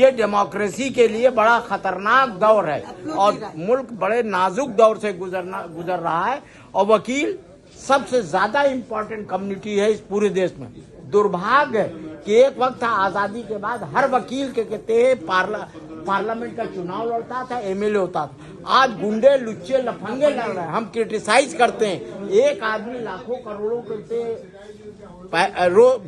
ये डेमोक्रेसी के लिए बड़ा खतरनाक दौर है और मुल्क बड़े नाजुक दौर से गुजर रहा है और वकील सबसे ज्यादा इम्पोर्टेंट कम्युनिटी है इस पूरे देश में। दुर्भाग्य है कि एक वक्त था आजादी के बाद हर वकील के कहते हैं पार्लियामेंट का चुनाव लड़ता था, एमएलए होता था। आज गुंडे लुच्चे लफंगे लड़ रहे हैं। हम क्रिटिसाइज करते हैं, एक आदमी लाखों करोड़ों के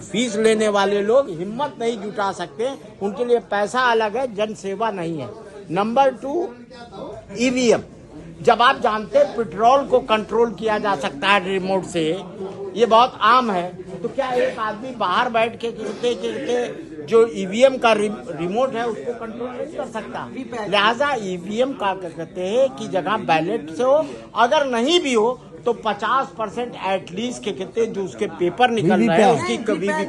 फीस लेने वाले लोग हिम्मत नहीं जुटा सकते, उनके लिए पैसा अलग है, जन सेवा नहीं है। Number 2, EVM. जब आप जानते हैं पेट्रोल को कंट्रोल किया जा सकता है रिमोट से, ये बहुत आम है, तो क्या एक आदमी बाहर बैठ के जो ईवीएम का रिमोट है उसको कंट्रोल नहीं कर सकता? लिहाजा ईवीएम का कहते हैं कि जगह बैलेट से हो, अगर नहीं भी हो तो 50% एटलीस्ट के कहते जो उसके पेपर निकल रहे हैं उसकी कभी भी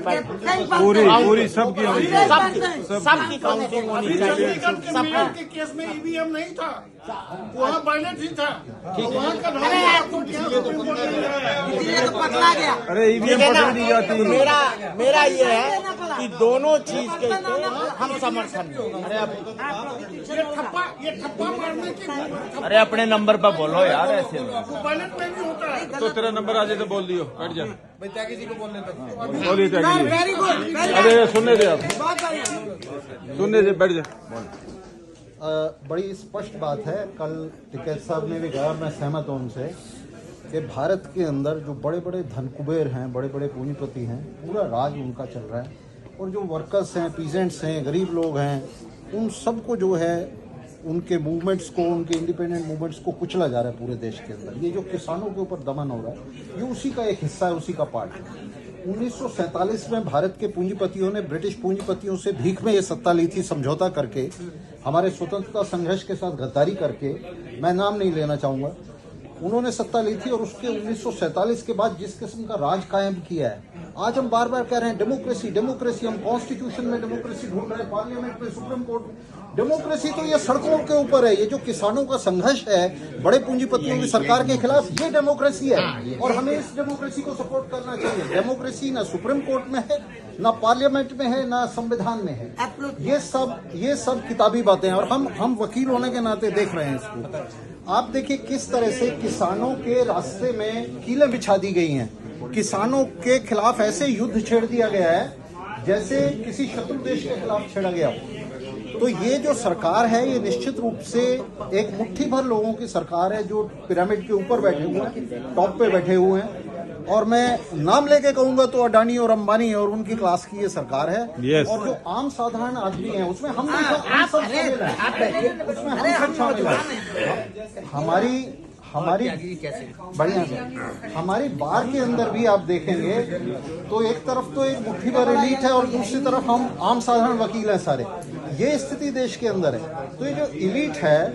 पूरी सबकी काउंटिंग होनी चाहिए। सबके केस में ईवीएम नहीं था, वहाँ बैलेट ही था। अरे ईवीएम पकड़ दी जाती है। मेरा ये है कि दोनों चीज के हम समर्थन। ये ठप्पा मारने की अरे अपने नंबर पर बोलो यार, ऐसे बैलेट में भी होता है। तो तेरा नंबर आ जाए तो बोल दियो, हट जा। त्यागी जी को बोलने तक बोलिए त्यागी जी। अरे सुनने दे, आप सुनने दे, बैठ जा। बड़ी स्पष्ट बात है, कल टिकैत साहब ने भी कहा, मैं सहमत हूं उनसे, कि भारत के अंदर जो बड़े बड़े धनकुबेर हैं, बड़े बड़े पूंजीपति हैं, पूरा राज उनका चल रहा है और जो वर्कर्स हैं, पीजेंट्स हैं, गरीब लोग हैं, उन सबको जो है उनके मूवमेंट्स को, उनके इंडिपेंडेंट मूवमेंट्स को कुचला जा रहा है पूरे देश के अंदर। ये जो किसानों के ऊपर दमन हो रहा है, ये उसी का एक हिस्सा है, उसी का पार्ट है। 1947 में भारत के पूंजीपतियों ने ब्रिटिश पूंजीपतियों से भीख में ये सत्ता ली थी, समझौता करके, हमारे स्वतंत्रता संघर्ष के साथ गद्दारी करके, मैं नाम नहीं लेना चाहूँगा, उन्होंने सत्ता ली थी। और उसके 1947 के बाद जिस किस्म का राज कायम किया है, आज हम बार बार कह रहे हैं डेमोक्रेसी डेमोक्रेसी, हम कॉन्स्टिट्यूशन में डेमोक्रेसी ढूंढ रहे हैं, पार्लियामेंट में, सुप्रीम कोर्ट में। डेमोक्रेसी तो ये सड़कों के ऊपर है। ये जो किसानों का संघर्ष है बड़े पूंजीपतियों की सरकार के खिलाफ, ये डेमोक्रेसी है और हमें इस डेमोक्रेसी को सपोर्ट करना चाहिए। डेमोक्रेसी ना सुप्रीम कोर्ट में है, ना पार्लियामेंट में है, ना संविधान में है। ये सब किताबी बातें हैं और हम वकील होने के नाते देख रहे हैं इसको। आप देखिए किस तरह से किसानों के रास्ते में कीलें बिछा दी गई हैं, किसानों के खिलाफ ऐसे युद्ध छेड़ दिया गया है जैसे किसी शत्रु देश के खिलाफ छेड़ा गया हो। तो ये जो सरकार है, ये निश्चित रूप से एक मुट्ठी भर लोगों की सरकार है जो पिरामिड के ऊपर बैठे हुए हैं, टॉप पे बैठे हुए हैं। और मैं नाम लेके कहूंगा तो अडानी और अंबानी और उनकी क्लास की ये सरकार है। yes. और जो आम साधारण आदमी है उसमें हम सब शामिल हैं। हमारी बढ़िया से हमारी बार के अंदर भी आप देखेंगे तो एक तरफ तो एक मुट्ठी भर एलीट है और दूसरी तरफ हम आम साधारण वकील हैं सारे। ये स्थिति देश के अंदर है। तो ये जो एलीट है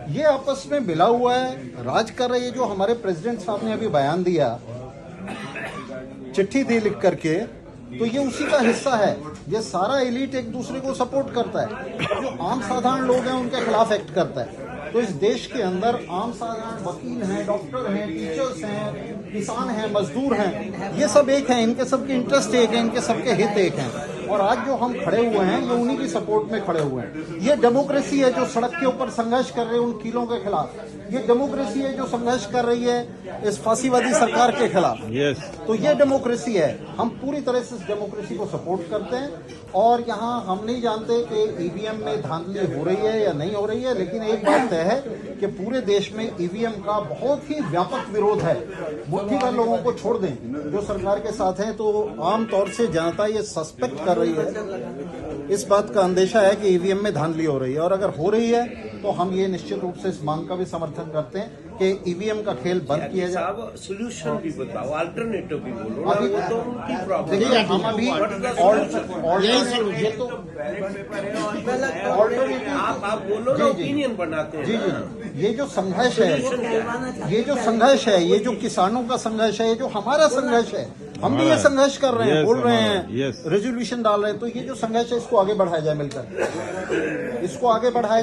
ये आपस में मिला हुआ है, राज कर रही है। जो हमारे प्रेसिडेंट साहब ने अभी बयान दिया, चिट्ठी दी लिख करके, तो ये उसी का हिस्सा है। ये सारा एलीट एक दूसरे को सपोर्ट करता है, जो आम साधारण लोग हैं उनके खिलाफ एक्ट करता है। तो इस देश के अंदर आम साधारण वकील हैं, डॉक्टर हैं, टीचर्स हैं, किसान हैं, मजदूर हैं, ये सब एक हैं, इनके सबके इंटरेस्ट एक है, इनके सबके हित एक हैं। और आज जो हम खड़े हुए हैं ये उन्हीं की सपोर्ट में खड़े हुए हैं। ये डेमोक्रेसी है जो सड़क के ऊपर संघर्ष कर रहे हैं उन कीलों के खिलाफ। ये डेमोक्रेसी है जो संघर्ष कर रही है इस फांसीवादी सरकार के खिलाफ। yes. तो ये डेमोक्रेसी है। हम पूरी तरह से इस डेमोक्रेसी को सपोर्ट करते हैं। और यहाँ हम नहीं जानते कि ईवीएम में धांधली हो रही है या नहीं हो रही है, लेकिन एक बात तय है कि पूरे देश में ईवीएम का बहुत ही व्यापक विरोध है। मुट्ठी भर लोगों को छोड़ दें जो सरकार के साथ हैं, तो आमतौर से जनता ये सस्पेक्ट कर रही है, इस बात का अंदेशा है कि ईवीएम में धांधली हो रही है। और अगर हो रही है तो हम ये निश्चित रूप से इस मांग का भी समर्थन करते हैं कि ईवीएम का खेल बंद किया जाए। सोल्यूशन भी बताओ, अल्टरनेटिव भी बोलो। अभी वो तो उनकी प्रॉब्लम देखिए हम अभी आप बोलो ना, ओपिनियन बनाते हैं। जी ये जो संघर्ष है, ये जो किसानों का संघर्ष है, ये जो हमारा संघर्ष है, हम भी ये संघर्ष कर रहे हैं, बोल रहे हैं, रेजोल्यूशन डाल रहे हैं। तो ये जो संघर्ष है इसको आगे बढ़ाया जाए, मिलकर इसको आगे बढ़ाया